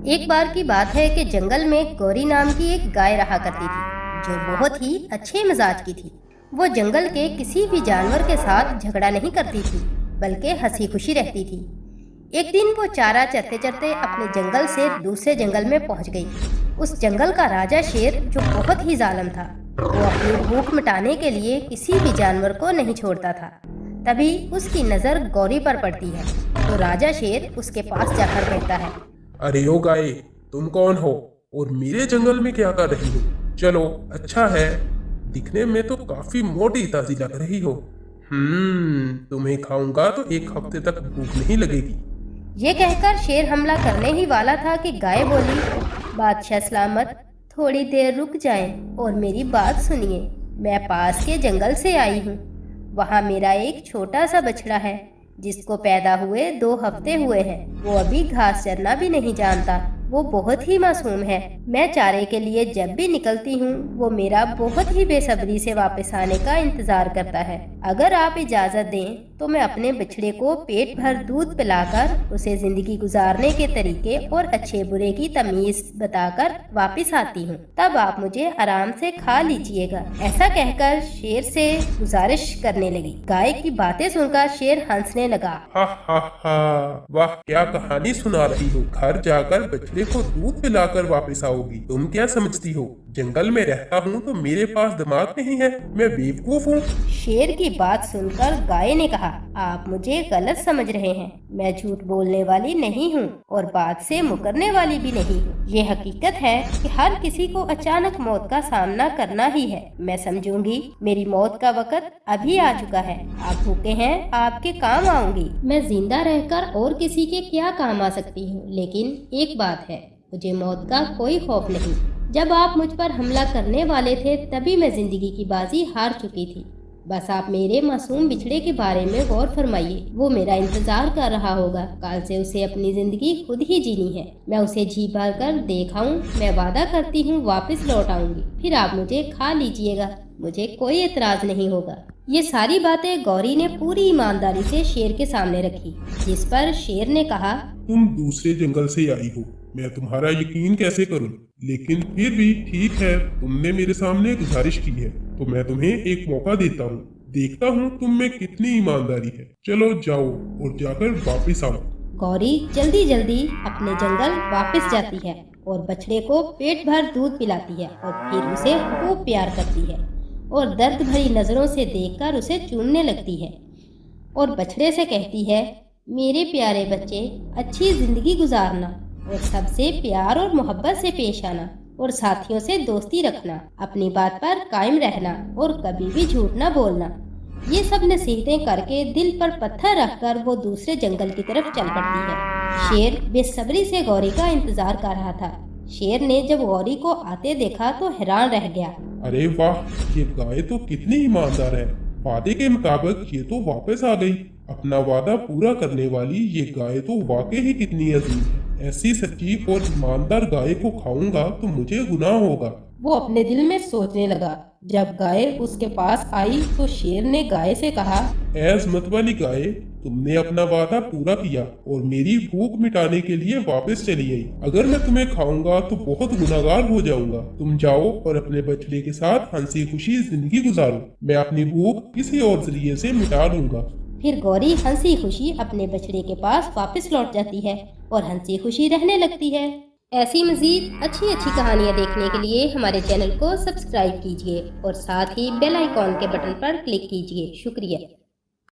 एक बार की बात है कि जंगल में गौरी नाम की एक गाय रहा करती थी जो बहुत ही अच्छे मिजाज की थी। वो जंगल के किसी भी जानवर के साथ झगड़ा नहीं करती थी, बल्कि हंसी खुशी रहती थी। एक दिन वो चारा चरते चरते अपने जंगल से दूसरे जंगल में पहुंच गई। उस जंगल का राजा शेर, जो बहुत ही जालिम था, वो अपनी भूख मिटाने के लिए किसी भी जानवर को नहीं छोड़ता था। तभी उसकी नज़र गौरी पर पड़ती है, तो राजा शेर उसके पास जाकर कहता है, अरे ओ गाय, तुम कौन हो और मेरे जंगल में क्या कर रही हो? चलो अच्छा है, दिखने में तो काफी मोटी ताजी लग रही हो। तुम्हें खाऊंगा तो एक हफ्ते तक भूख नहीं लगेगी। ये कहकर शेर हमला करने ही वाला था कि गाय बोली, बादशाह सलामत, थोड़ी देर रुक जाएं और मेरी बात सुनिए। मैं पास के जंगल से आई हूँ। वहाँ मेरा एक छोटा सा बछड़ा है जिसको पैदा हुए 2 हफ्ते हुए हैं। वो अभी घास चरना भी नहीं जानता। वो बहुत ही मासूम है। मैं चारे के लिए जब भी निकलती हूँ वो मेरा बहुत ही बेसब्री से वापस आने का इंतजार करता है। अगर आप इजाज़त दें तो मैं अपने बछड़े को पेट भर दूध पिलाकर उसे जिंदगी गुजारने के तरीके और अच्छे बुरे की तमीज बताकर वापस आती हूँ। तब आप मुझे आराम से खा लीजिएगा। ऐसा कहकर शेर से गुजारिश करने लगी। गाय की बातें सुनकर शेर हंसने लगा। हा हा हा, वाह क्या कहानी सुना रही हो। घर जाकर बछड़े को दूध पिलाकर वापस आओगी। तुम क्या समझती हो जंगल में रहता हूँ तो मेरे पास दिमाग नहीं है? मैं बेवकूफ हूँ? शेर की बात सुनकर गाय ने कहा, आप मुझे गलत समझ रहे हैं। मैं झूठ बोलने वाली नहीं हूँ और बात से मुकरने वाली भी नहीं हूँ। ये हकीकत है कि हर किसी को अचानक मौत का सामना करना ही है। मैं समझूंगी मेरी मौत का वक्त अभी आ चुका है। आप भूखे हैं, आपके काम आऊंगी। मैं जिंदा रहकर और किसी के क्या काम आ सकती हूँ, लेकिन एक बात है, मुझे मौत का कोई खौफ नहीं। जब आप मुझ पर हमला करने वाले थे तभी मैं जिंदगी की बाजी हार चुकी थी। बस आप मेरे मासूम बिछड़े के बारे में गौर फरमाइए। वो मेरा इंतजार कर रहा होगा। कल से उसे अपनी जिंदगी खुद ही जीनी है। मैं उसे जी भर कर देखाऊं। मैं वादा करती हूँ वापस लौट आऊंगी, फिर आप मुझे खा लीजिएगा। मुझे कोई एतराज नहीं होगा। ये सारी बातें गौरी ने पूरी ईमानदारी से शेर के सामने रखी, जिस पर शेर ने कहा, तुम दूसरे जंगल से आई हो, मैं तुम्हारा यकीन कैसे करूं? लेकिन फिर भी ठीक है, तुमने मेरे सामने गुजारिश की है तो मैं तुम्हें एक मौका देता हूँ। देखता हूँ तुम में कितनी ईमानदारी है। चलो जाओ और जाकर वापस आओ। गौरी जल्दी जल्दी अपने जंगल वापस जाती है और बछड़े को पेट भर दूध पिलाती है और फिर उसे खूब प्यार करती है और दर्द भरी नजरों से देखकर उसे चूमने लगती है और बछड़े से कहती है, मेरे प्यारे बच्चे, अच्छी जिंदगी गुजारना और सबसे प्यार और मोहब्बत से पेश आना और साथियों से दोस्ती रखना, अपनी बात पर कायम रहना और कभी भी झूठ न बोलना। ये सब नसीहतें करके दिल पर पत्थर रखकर वो दूसरे जंगल की तरफ चल पड़ती है। शेर बेसब्री से गौरी का इंतजार कर रहा था। शेर ने जब गौरी को आते देखा तो हैरान रह गया। अरे वाह, ये गाय तो कितनी ईमानदार है। वादे के मुताबिक ये तो वापस आ गई। अपना वादा पूरा करने वाली ये गाय तो वाकई ही कितनी अजीम है। ऐसी सच्ची और ईमानदार गाय को खाऊंगा तो मुझे गुनाह होगा। वो अपने दिल में सोचने लगा। जब गाय उसके पास आई तो शेर ने गाय से कहा, ऐज़मत वाली गाय, तुमने अपना वादा पूरा किया और मेरी भूख मिटाने के लिए वापस चली आई। अगर मैं तुम्हें खाऊंगा तो बहुत गुनाहगार हो जाऊंगा। तुम जाओ और अपने बछड़े के साथ हंसी खुशी जिंदगी गुजारो। मैं अपनी भूख किसी और जरिए से मिटा लूंगा। फिर गौरी हंसी खुशी अपने बछड़े के पास वापस लौट जाती है और हंसी खुशी रहने लगती है। ऐसी मजीद अच्छी अच्छी कहानियाँ देखने के लिए हमारे चैनल को सब्सक्राइब कीजिए और साथ ही बेल आइकॉन के बटन पर क्लिक कीजिए। शुक्रिया।